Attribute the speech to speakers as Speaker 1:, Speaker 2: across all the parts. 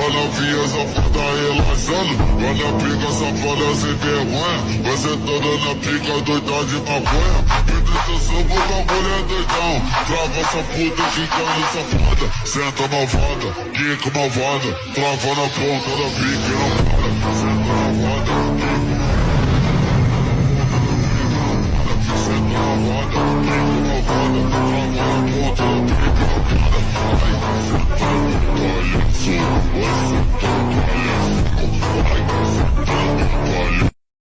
Speaker 1: Olha a via safada relaxando, olha a pica safada sem vergonha. Você toda na pica doida de maconha. Grita seu o bagulho é doidão. Trava essa puta quicando safada. Senta malvada, quica malvada. Trava na ponta da pica e não para. Senta malvada, senta malvada, quica malvada. Trava na ponta da pica e não para.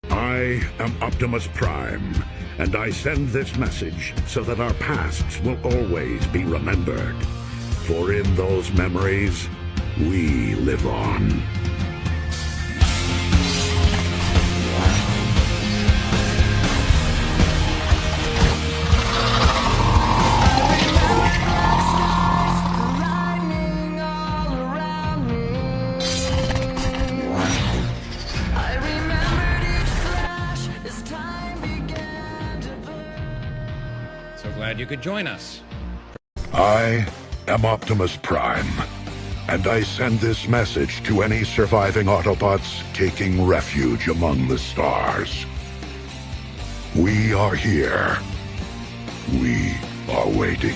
Speaker 2: I am Optimus Prime, and I send this message so that our pasts will always be remembered. For in those memories, we live on.
Speaker 3: Glad you could join us.
Speaker 2: I am Optimus Prime, and I send this message to any surviving Autobots taking refuge among the stars. We are here. We are waiting.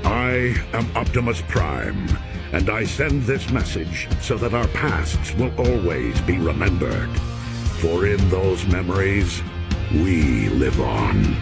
Speaker 2: I am Optimus Prime, and I send this message so that our pasts will always be remembered. For in those memories, we live on.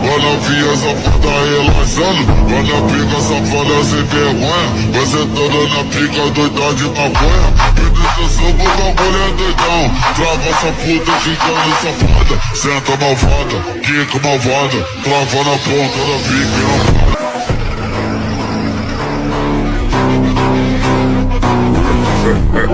Speaker 1: Olha a via safada relaxando, olha a pica safada sem vergonha. Você toda na pica doida de maconha. Grita seu o bagulho é doidão. Trava essa puta quicando safada. Senta malvada, quica malvada. Trava na ponta da pica e não para.